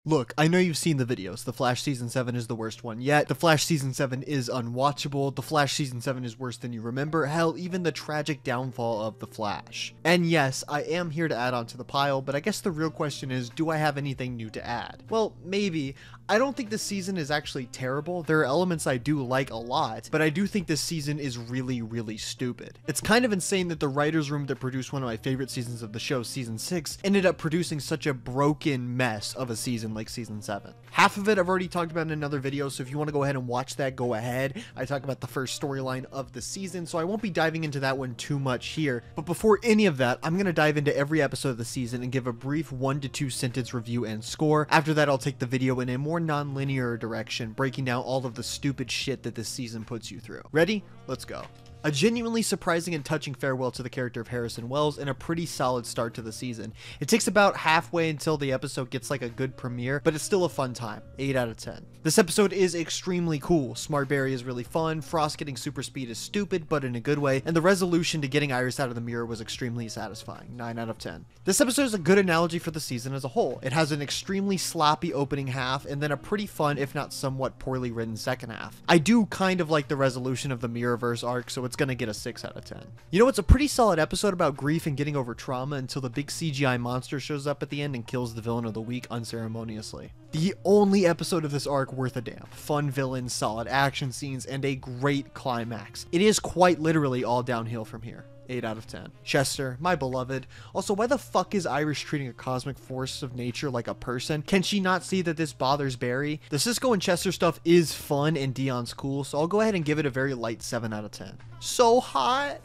Look, I know you've seen the videos. The Flash Season 7 is the worst one yet. The Flash Season 7 is unwatchable. The Flash Season 7 is worse than you remember. Hell, even the tragic downfall of The Flash. And yes, I am here to add on to the pile, but I guess the real question is, do I have anything new to add? Well, maybe. I don't think this season is actually terrible. There are elements I do like a lot, but I do think this season is really, really stupid. It's kind of insane that the writer's room that produced one of my favorite seasons of the show, Season 6, ended up producing such a broken mess of a season like Season 7. Half of it I've already talked about in another video, so if you want to go ahead and watch that, go ahead. I talk about the first storyline of the season, so I won't be diving into that one too much here. But before any of that, I'm going to dive into every episode of the season and give a brief 1 to 2 sentence review and score. After that, I'll take the video in a more non-linear direction, breaking down all of the stupid shit that this season puts you through. Ready? Let's go. A genuinely surprising and touching farewell to the character of Harrison Wells and a pretty solid start to the season. It takes about halfway until the episode gets like a good premiere, but it's still a fun time. 8 out of 10. This episode is extremely cool. Smart Barry is really fun, Frost getting super speed is stupid, but in a good way, and the resolution to getting Iris out of the mirror was extremely satisfying. 9 out of 10. This episode is a good analogy for the season as a whole. It has an extremely sloppy opening half, and then a pretty fun, if not somewhat poorly written second half. I do kind of like the resolution of the Mirrorverse arc, so it's gonna get a 6 out of 10. You know, it's a pretty solid episode about grief and getting over trauma until the big CGI monster shows up at the end and kills the villain of the week unceremoniously. The only episode of this arc worth a damn. Fun villains, solid action scenes, and a great climax. It is quite literally all downhill from here. 8 out of 10. Chester, my beloved. Also, why the fuck is Iris treating a cosmic force of nature like a person? Can she not see that this bothers Barry? The Cisco and Chester stuff is fun and Dion's cool, so I'll go ahead and give it a very light 7 out of 10. So hot.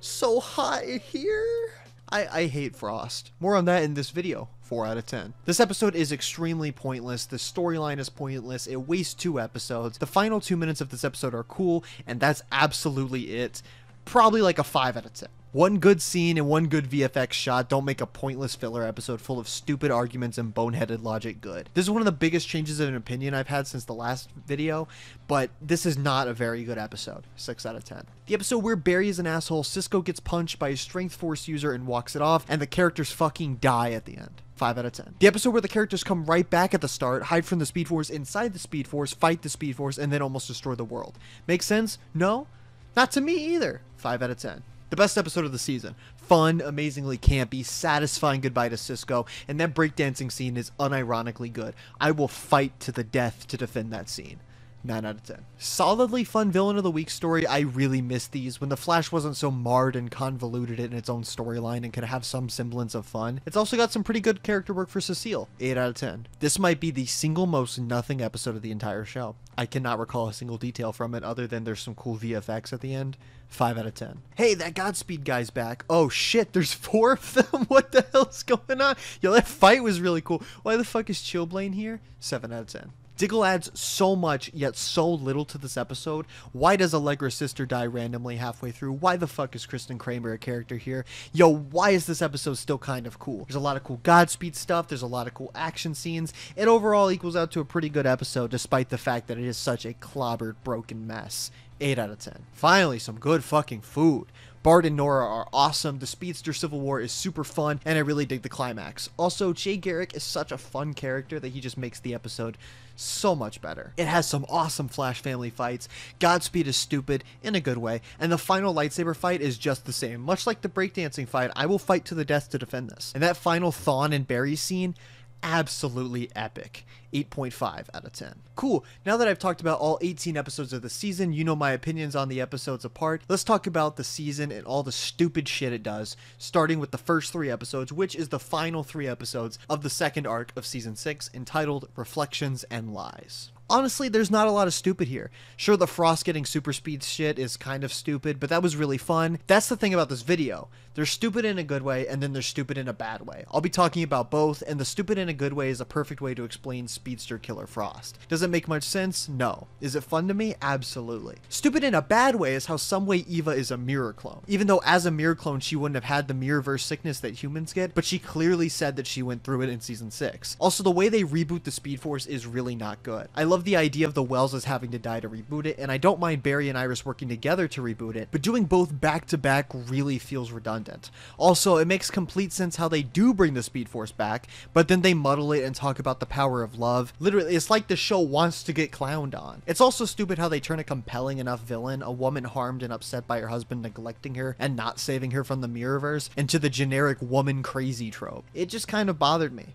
So hot here. I hate Frost. More on that in this video. 4 out of 10. This episode is extremely pointless. The storyline is pointless. It wastes 2 episodes. The final 2 minutes of this episode are cool, and that's absolutely it. Probably like a 5 out of 10. One good scene and one good VFX shot don't make a pointless filler episode full of stupid arguments and boneheaded logic good. This is one of the biggest changes of an opinion I've had since the last video, but this is not a very good episode. 6 out of 10. The episode where Barry is an asshole, Cisco gets punched by a strength force user and walks it off, and the characters fucking die at the end. 5 out of 10. The episode where the characters come right back at the start, hide from the Speed Force inside the Speed Force, fight the Speed Force, and then almost destroy the world. Makes sense? No? Not to me either. 5 out of 10. The best episode of the season. Fun, amazingly campy, satisfying goodbye to Cisco, and that breakdancing scene is unironically good. I will fight to the death to defend that scene. 9 out of 10. Solidly fun villain of the week story. I really missed these when the Flash wasn't so marred and convoluted in its own storyline and could have some semblance of fun. It's also got some pretty good character work for Cecile. 8 out of 10. This might be the single most nothing episode of the entire show. I cannot recall a single detail from it other than there's some cool VFX at the end. 5 out of 10. Hey, that Godspeed guy's back. Oh shit, there's 4 of them? What the hell's going on? Yo, that fight was really cool. Why the fuck is Chillblaine here? 7 out of 10. Diggle adds so much, yet so little to this episode. Why does Allegra's sister die randomly halfway through? Why the fuck is Kristen Kramer a character here? Yo, why is this episode still kind of cool? There's a lot of cool Godspeed stuff, there's a lot of cool action scenes. It overall equals out to a pretty good episode, despite the fact that it is such a clobbered, broken mess. 8 out of 10. Finally, some good fucking food. Bart and Nora are awesome, the Speedster Civil War is super fun, and I really dig the climax. Also, Jay Garrick is such a fun character that he just makes the episode so much better. It has some awesome Flash family fights, Godspeed is stupid in a good way, and the final lightsaber fight is just the same. Much like the breakdancing fight, I will fight to the death to defend this. And that final Thawne and Barry scene, absolutely epic. 8.5 out of 10. Cool, now that I've talked about all 18 episodes of the season, you know my opinions on the episodes apart. Let's talk about the season and all the stupid shit it does, starting with the first 3 episodes, which is the final 3 episodes of the second arc of season 6, entitled Reflections and Lies. Honestly, there's not a lot of stupid here. Sure, the Frost getting super speed shit is kind of stupid, but that was really fun. That's the thing about this video. They're stupid in a good way, and then they're stupid in a bad way. I'll be talking about both, and the stupid in a good way is a perfect way to explain Speedster Killer Frost. Does it make much sense? No. Is it fun to me? Absolutely. Stupid in a bad way is how some way Eva is a mirror clone. Even though as a mirror clone, she wouldn't have had the mirrorverse sickness that humans get, but she clearly said that she went through it in season 6. Also, the way they reboot the Speed Force is really not good. I love love the idea of the Wells having to die to reboot it, and I don't mind Barry and Iris working together to reboot it, but doing both back to back really feels redundant. Also, it makes complete sense how they do bring the Speed Force back, but then they muddle it and talk about the power of love. Literally, it's like the show wants to get clowned on. It's also stupid how they turn a compelling enough villain, a woman harmed and upset by her husband neglecting her and not saving her from the Mirrorverse, into the generic woman crazy trope. It just kind of bothered me.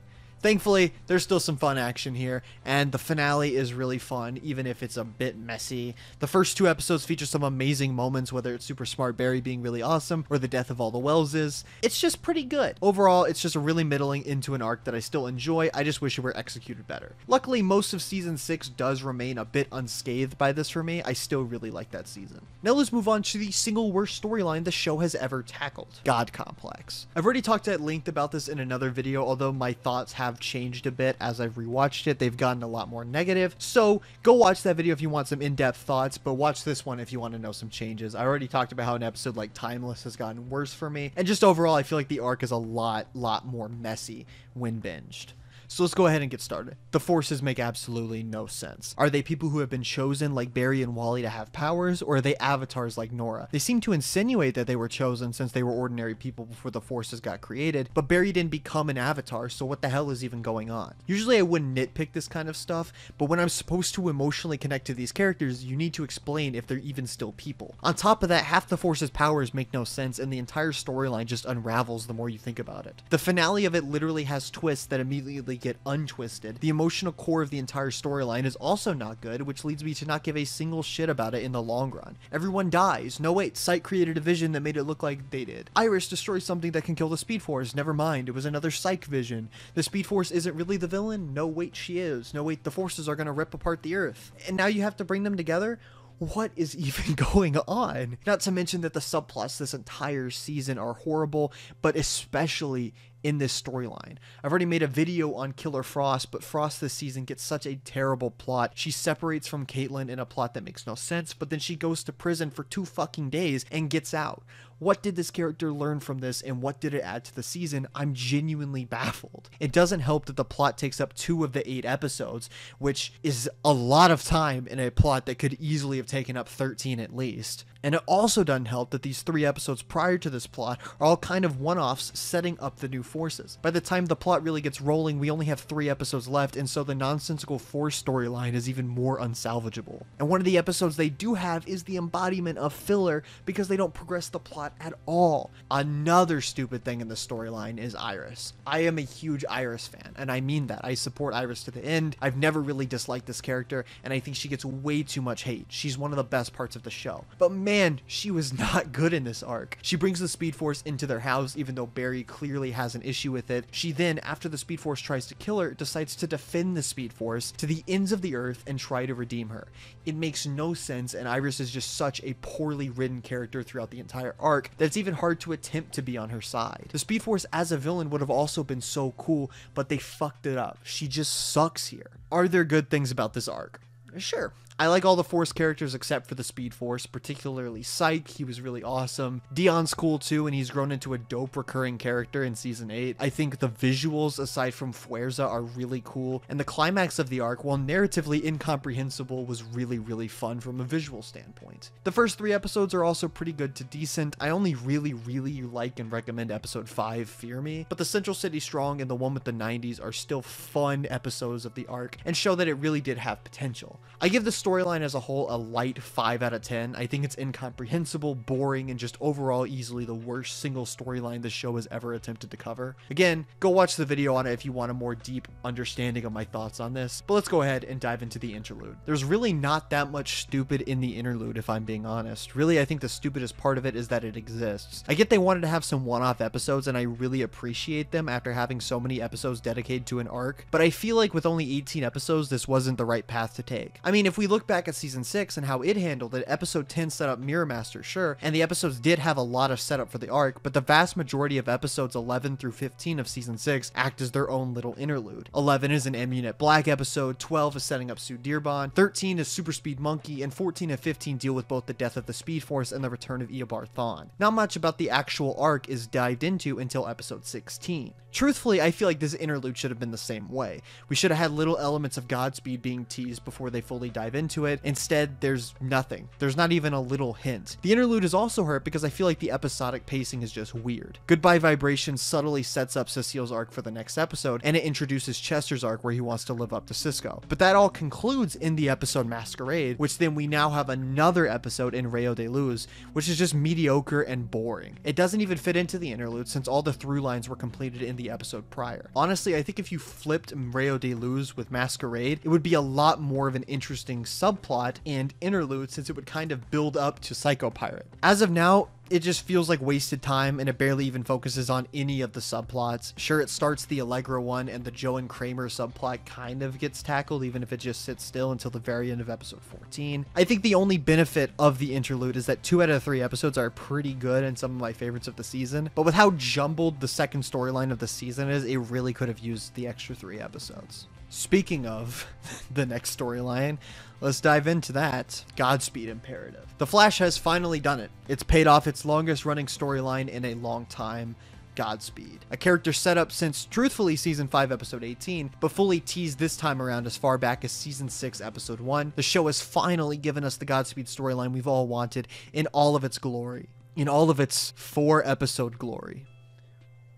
Thankfully, there's still some fun action here, and the finale is really fun, even if it's a bit messy. The first 2 episodes feature some amazing moments, whether it's Super Smart Barry being really awesome, or the death of all the Welleses. It's just pretty good. Overall, it's just a really middling into an arc that I still enjoy. I just wish it were executed better. Luckily, most of Season 6 does remain a bit unscathed by this for me. I still really like that season. Now let's move on to the single worst storyline the show has ever tackled: God Complex. I've already talked at length about this in another video, although my thoughts have changed a bit as I've rewatched it. They've gotten a lot more negative, so go watch that video if you want some in-depth thoughts, but watch this one if you want to know some changes. I already talked about how an episode like Timeless has gotten worse for me, and just overall I feel like the arc is a lot more messy when binged. So let's go ahead and get started. The forces make absolutely no sense. Are they people who have been chosen like Barry and Wally to have powers, or are they avatars like Nora? They seem to insinuate that they were chosen since they were ordinary people before the forces got created, but Barry didn't become an avatar, so what the hell is even going on? Usually I wouldn't nitpick this kind of stuff, but when I'm supposed to emotionally connect to these characters, you need to explain if they're even still people. On top of that, half the force's powers make no sense, and the entire storyline just unravels the more you think about it. The finale of it literally has twists that immediately get untwisted. The emotional core of the entire storyline is also not good, which leads me to not give a single shit about it in the long run. Everyone dies. No wait, Sight created a vision that made it look like they did. Iris destroys something that can kill the Speed Force. Never mind, it was another Psych vision. The Speed Force isn't really the villain. No wait, she is. No wait, the forces are gonna rip apart the Earth. And now you have to bring them together? What is even going on? Not to mention that the subplots this entire season are horrible, but especially in this storyline. I've already made a video on Killer Frost, but Frost this season gets such a terrible plot. She separates from Caitlin in a plot that makes no sense, but then she goes to prison for 2 fucking days and gets out. What did this character learn from this, and what did it add to the season? I'm genuinely baffled. It doesn't help that the plot takes up 2 of the 8 episodes, which is a lot of time in a plot that could easily have taken up 13 at least. And it also doesn't help that these 3 episodes prior to this plot are all kind of one-offs setting up the new forces. By the time the plot really gets rolling, we only have 3 episodes left, and so the nonsensical force storyline is even more unsalvageable. And one of the episodes they do have is the embodiment of filler, because they don't progress the plot at all. Another stupid thing in the storyline is Iris. I am a huge Iris fan, and I mean that. I support Iris to the end. I've never really disliked this character, and I think she gets way too much hate. She's one of the best parts of the show. But man, she was not good in this arc. She brings the Speed Force into their house, even though Barry clearly has an issue with it. She then, after the Speed Force tries to kill her, decides to defend the Speed Force to the ends of the earth and try to redeem her. It makes no sense, and Iris is just such a poorly written character throughout the entire arc that it's even hard to attempt to be on her side. The Speed Force as a villain would have also been so cool, but they fucked it up. She just sucks here. Are there good things about this arc? Sure. I like all the Force characters except for the Speed Force, particularly Psych. He was really awesome. Dion's cool too, and he's grown into a dope recurring character in Season 8. I think the visuals, aside from Fuerza, are really cool, and the climax of the arc, while narratively incomprehensible, was really fun from a visual standpoint. The first 3 episodes are also pretty good to decent. I only really like and recommend episode 5, Fear Me, but the Central City Strong and the one with the 90s are still fun episodes of the arc and show that it really did have potential. I give the storyline as a whole a light 5 out of 10. I think it's incomprehensible, boring, and just overall easily the worst single storyline the show has ever attempted to cover. Again, go watch the video on it if you want a more deep understanding of my thoughts on this, but let's go ahead and dive into the interlude. There's really not that much stupid in the interlude, if I'm being honest. Really, I think the stupidest part of it is that it exists. I get they wanted to have some one-off episodes, and I really appreciate them after having so many episodes dedicated to an arc, but I feel like with only 18 episodes, this wasn't the right path to take. I mean, if we look back at season 6 and how it handled it, episode 10 set up Mirror Master, sure, and the episodes did have a lot of setup for the arc, but the vast majority of episodes 11 through 15 of season 6 act as their own little interlude. 11 is an Amunet Black episode, 12 is setting up Sue Dearborn, 13 is Super Speed Monkey, and 14 and 15 deal with both the death of the Speed Force and the return of Eobard Thawne. Not much about the actual arc is dived into until episode 16. Truthfully, I feel like this interlude should have been the same way. We should have had little elements of Godspeed being teased before they fully dive into it. Instead, there's nothing. There's not even a little hint. The interlude is also hurt because I feel like the episodic pacing is just weird. Goodbye Vibration subtly sets up Cecile's arc for the next episode, and it introduces Chester's arc where he wants to live up to Cisco. But that all concludes in the episode Masquerade, which then we now have another episode in Rayo de Luz, which is just mediocre and boring. It doesn't even fit into the interlude since all the through lines were completed in the episode prior. Honestly, I think if you flipped Rayo de Luz with Masquerade, it would be a lot more of an interesting subplot and interlude since it would kind of build up to Psycho Pirate. As of now, it just feels like wasted time and it barely even focuses on any of the subplots. Sure, it starts the Allegra one and the Joe and Kramer subplot kind of gets tackled even if it just sits still until the very end of episode 14. I think the only benefit of the interlude is that 2 out of 3 episodes are pretty good and some of my favorites of the season, but with how jumbled the second storyline of the season is, it really could have used the extra 3 episodes. Speaking of the next storyline, let's dive into that. Godspeed Imperative. The Flash has finally done it. It's paid off its longest running storyline in a long time. Godspeed. A character set up since, truthfully, season 5 episode 18, but fully teased this time around as far back as season 6 episode 1. The show has finally given us the Godspeed storyline we've all wanted in all of its glory. In all of its 4 episode glory.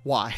Why?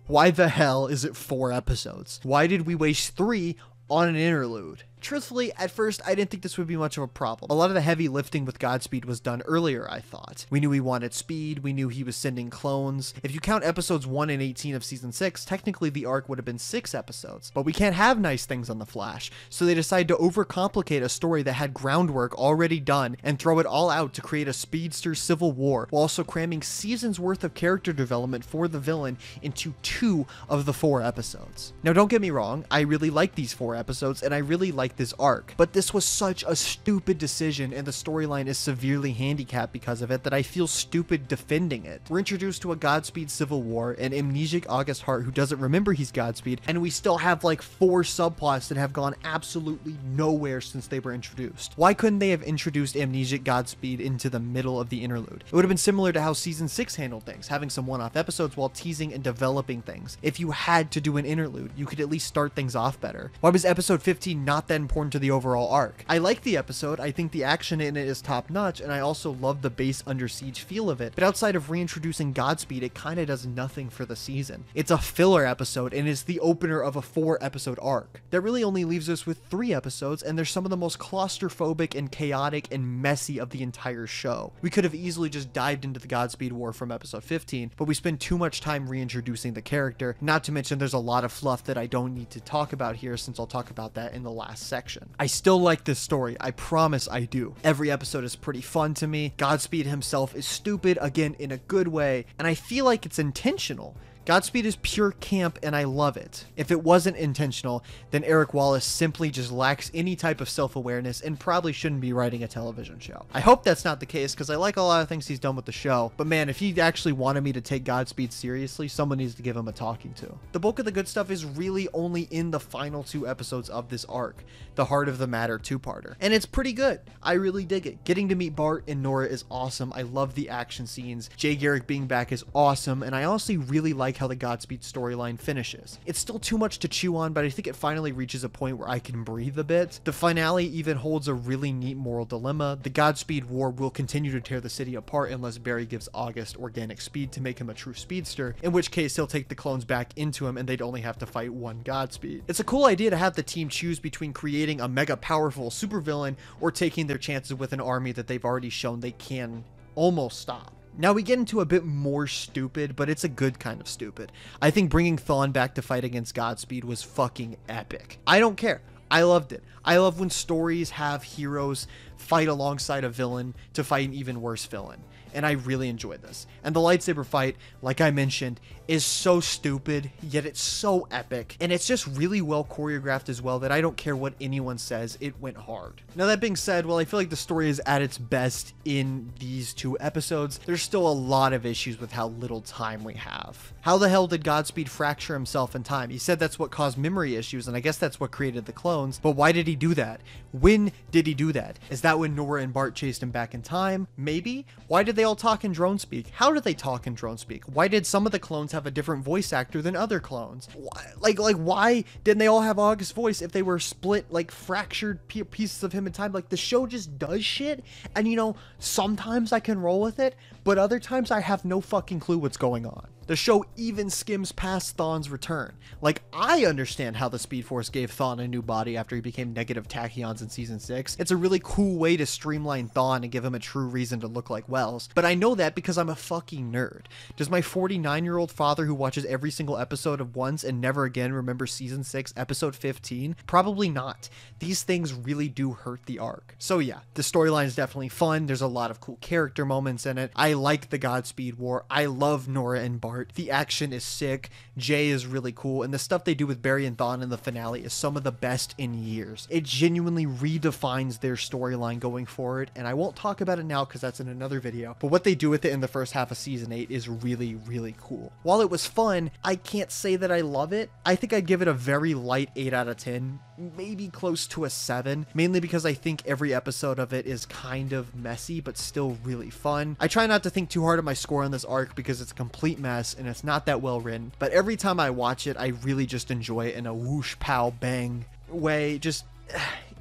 Why the hell is it 4 episodes? Why did we waste 3 on an interlude? Truthfully, at first, I didn't think this would be much of a problem. A lot of the heavy lifting with Godspeed was done earlier, I thought. We knew he wanted speed, we knew he was sending clones. If you count episodes 1 and 18 of season 6, technically the arc would have been 6 episodes. But we can't have nice things on the Flash, so they decided to overcomplicate a story that had groundwork already done and throw it all out to create a speedster civil war, while also cramming seasons worth of character development for the villain into 2 of the 4 episodes. Now don't get me wrong, I really like these 4 episodes and I really like this arc, but this was such a stupid decision and the storyline is severely handicapped because of it that I feel stupid defending it. We're introduced to a Godspeed civil war, an amnesic August Hart who doesn't remember he's Godspeed, and we still have like 4 subplots that have gone absolutely nowhere since they were introduced. Why couldn't they have introduced amnesic Godspeed into the middle of the interlude? It would have been similar to how season 6 handled things, having some one-off episodes while teasing and developing things. If you had to do an interlude, you could at least start things off better. Why was episode 15 not that important to the overall arc? I like the episode, I think the action in it is top notch, and I also love the base Under Siege feel of it, but outside of reintroducing Godspeed, it kinda does nothing for the season. It's a filler episode and is the opener of a 4 episode arc. That really only leaves us with 3 episodes, and they're some of the most claustrophobic and chaotic and messy of the entire show. We could have easily just dived into the Godspeed war from episode 15, but we spend too much time reintroducing the character, not to mention there's a lot of fluff that I don't need to talk about here since I'll talk about that in the last section. I still like this story, I promise I do. Every episode is pretty fun to me. Godspeed himself is stupid, again in a good way, and I feel like it's intentional. Godspeed is pure camp and I love it. If it wasn't intentional, then Eric Wallace simply just lacks any type of self-awareness and probably shouldn't be writing a television show. I hope that's not the case because I like a lot of things he's done with the show, but man, if he actually wanted me to take Godspeed seriously, someone needs to give him a talking to. The bulk of the good stuff is really only in the final 2 episodes of this arc, the Heart of the Matter 2-parter, and it's pretty good. I really dig it. Getting to meet Bart and Nora is awesome. I love the action scenes. Jay Garrick being back is awesome, and I honestly really like how the Godspeed storyline finishes. It's still too much to chew on, but I think it finally reaches a point where I can breathe a bit. The finale even holds a really neat moral dilemma. The Godspeed war will continue to tear the city apart unless Barry gives August organic speed to make him a true speedster, in which case he'll take the clones back into him and they'd only have to fight one Godspeed. It's a cool idea to have the team choose between creating a mega powerful supervillain or taking their chances with an army that they've already shown they can almost stop. Now we get into a bit more stupid, but it's a good kind of stupid. I think bringing Thawne back to fight against Godspeed was fucking epic. I don't care. I loved it. I love when stories have heroes fight alongside a villain to fight an even worse villain. And I really enjoyed this. And the lightsaber fight, like I mentioned, is so stupid, yet it's so epic. And it's just really well choreographed as well that I don't care what anyone says, it went hard. Now that being said, while I feel like the story is at its best in these 2 episodes, there's still a lot of issues with how little time we have. How the hell did Godspeed fracture himself in time? He said that's what caused memory issues, and I guess that's what created the clones, but why did he do that? When did he do that? Is that when Nora and Bart chased him back in time? Maybe? Why did they all talk in drone speak? How did they talk in drone speak? Why did some of the clones have a different voice actor than other clones? Why didn't they all have August's voice if they were split, like fractured pieces of him in time? Like, the show just does shit, and you know, sometimes I can roll with it, but other times I have no fucking clue what's going on. The show even skims past Thawne's return. Like, I understand how the Speed Force gave Thawne a new body after he became negative tachyons in season 6. It's a really cool way to streamline Thawne and give him a true reason to look like Wells. But I know that because I'm a fucking nerd. Does my 49-year-old father who watches every single episode of once and never again remember season 6, episode 15? Probably not. These things really do hurt the arc. So yeah, the storyline is definitely fun. There's a lot of cool character moments in it. I like the Godspeed War. I love Nora and Bart. The action is sick, Jay is really cool, and the stuff they do with Barry and Thawne in the finale is some of the best in years. It genuinely redefines their storyline going forward, and I won't talk about it now because that's in another video, but what they do with it in the first half of season 8 is really, really cool. While it was fun, I can't say that I love it. I think I'd give it a very light 8 out of 10, maybe close to a 7, mainly because I think every episode of it is kind of messy, but still really fun. I try not to think too hard of my score on this arc because it's a complete mess and it's not that well written, but every time I watch it, I really just enjoy it in a whoosh, pow, bang way. Just,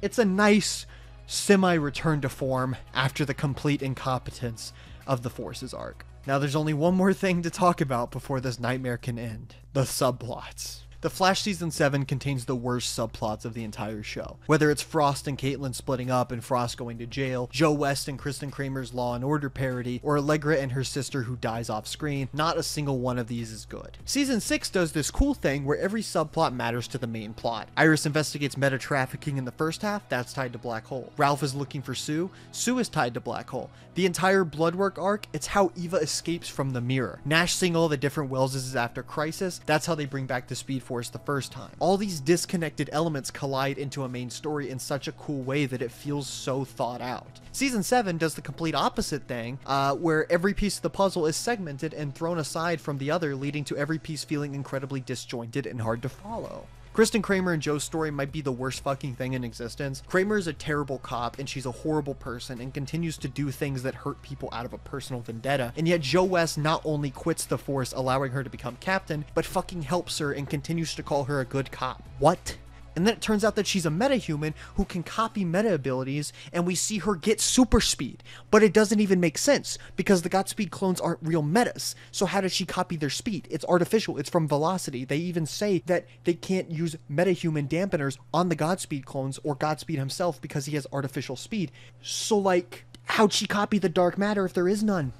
it's a nice semi-return to form after the complete incompetence of the Forces arc. Now there's only one more thing to talk about before this nightmare can end. The subplots. The Flash Season 7 contains the worst subplots of the entire show. Whether it's Frost and Caitlin splitting up and Frost going to jail, Joe West and Kristen Kramer's Law and Order parody, or Allegra and her sister who dies off screen, not a single one of these is good. Season 6 does this cool thing where every subplot matters to the main plot. Iris investigates meta trafficking in the first half, that's tied to Black Hole. Ralph is looking for Sue, Sue is tied to Black Hole. The entire Bloodwork arc, it's how Eva escapes from the mirror. Nash seeing all the different Welleses after Crisis, that's how they bring back the Speed Force the first time. All these disconnected elements collide into a main story in such a cool way that it feels so thought out. Season 7 does the complete opposite thing, where every piece of the puzzle is segmented and thrown aside from the other, leading to every piece feeling incredibly disjointed and hard to follow. Kristen Kramer and Joe's story might be the worst fucking thing in existence. Kramer is a terrible cop and she's a horrible person and continues to do things that hurt people out of a personal vendetta, and yet Joe West not only quits the Force allowing her to become captain, but fucking helps her and continues to call her a good cop. What? And then it turns out that she's a metahuman who can copy meta abilities, and we see her get super speed. But it doesn't even make sense, because the Godspeed clones aren't real metas. So how does she copy their speed? It's artificial, it's from velocity. They even say that they can't use metahuman dampeners on the Godspeed clones or Godspeed himself because he has artificial speed. So like, how'd she copy the dark matter if there is none?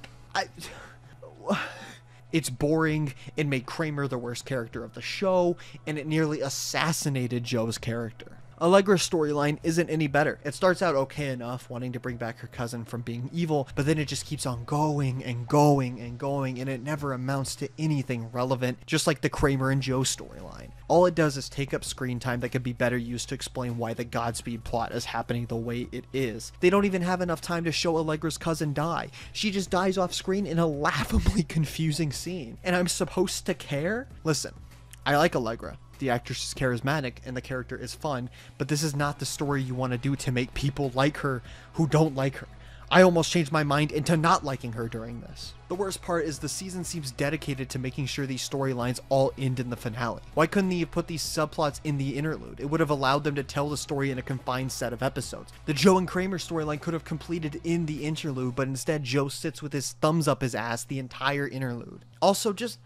It's boring, it made Kramer the worst character of the show, and it nearly assassinated Joe's character. Allegra's storyline isn't any better. It starts out okay enough, wanting to bring back her cousin from being evil, but then it just keeps on going and going and going, and it never amounts to anything relevant, just like the Kramer and Joe storyline. All it does is take up screen time that could be better used to explain why the Godspeed plot is happening the way it is. They don't even have enough time to show Allegra's cousin die. She just dies off screen in a laughably confusing scene. And I'm supposed to care? Listen, I like Allegra. The actress is charismatic and the character is fun, but this is not the story you want to do to make people like her who don't like her. I almost changed my mind into not liking her during this. The worst part is the season seems dedicated to making sure these storylines all end in the finale. Why couldn't they have put these subplots in the interlude? It would have allowed them to tell the story in a confined set of episodes. The Joe and Kramer storyline could have completed in the interlude, but instead Joe sits with his thumbs up his ass the entire interlude. Also, just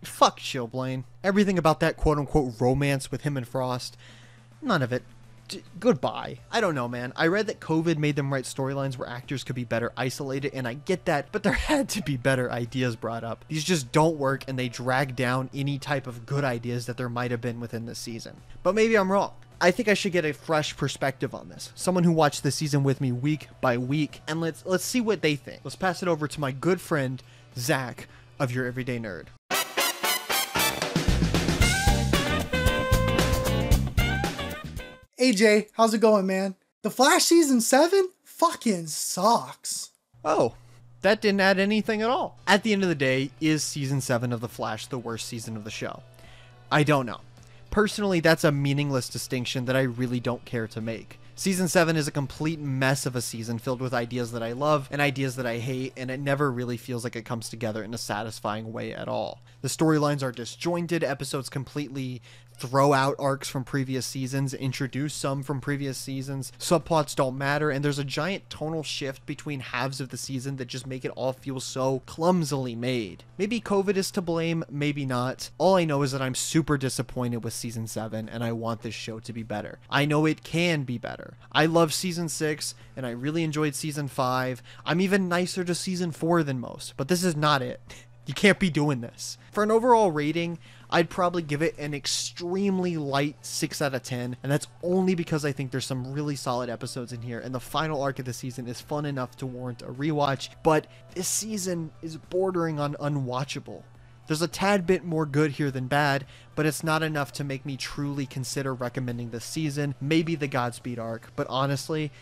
fuck Chillblaine. Everything about that quote-unquote romance with him and Frost, none of it. Goodbye. I don't know, man. I read that COVID made them write storylines where actors could be better isolated, and I get that, but there had to be better ideas brought up. These just don't work, and they drag down any type of good ideas that there might have been within this season. But maybe I'm wrong. I think I should get a fresh perspective on this. Someone who watched the season with me week by week, and let's see what they think. Let's pass it over to my good friend, Zach of Your Everyday Nerd. Hey Jay, how's it going, man? The Flash season 7 fucking sucks. Oh, that didn't add anything at all. At the end of the day, is season 7 of The Flash the worst season of the show? I don't know. Personally, that's a meaningless distinction that I really don't care to make. Season 7 is a complete mess of a season filled with ideas that I love and ideas that I hate, and it never really feels like it comes together in a satisfying way at all. The storylines are disjointed, episodes completely throw out arcs from previous seasons, introduce some from previous seasons, subplots don't matter, and there's a giant tonal shift between halves of the season that just make it all feel so clumsily made. Maybe COVID is to blame, maybe not. All I know is that I'm super disappointed with season 7, and I want this show to be better. I know it can be better. I love season 6, and I really enjoyed season 5. I'm even nicer to season 4 than most, but this is not it. You can't be doing this. For an overall rating, I'd probably give it an extremely light 6 out of 10, and that's only because I think there's some really solid episodes in here, and the final arc of the season is fun enough to warrant a rewatch, but this season is bordering on unwatchable. There's a tad bit more good here than bad, but it's not enough to make me truly consider recommending this season, maybe the Godspeed arc, but honestly,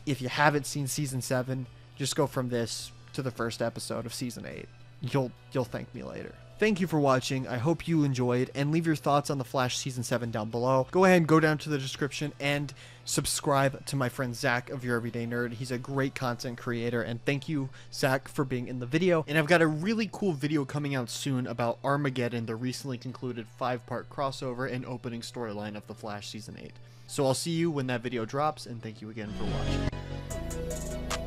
if you haven't seen season 7, just go from this to the first episode of season 8. You'll thank me later. Thank you for watching. I hope you enjoyed, and leave your thoughts on The Flash Season 7 down below. Go ahead and go down to the description and subscribe to my friend Zach of Your Everyday Nerd. He's a great content creator, and thank you, Zach, for being in the video. And I've got a really cool video coming out soon about Armageddon, the recently concluded 5-part crossover and opening storyline of The Flash Season 8. So I'll see you when that video drops, and thank you again for watching.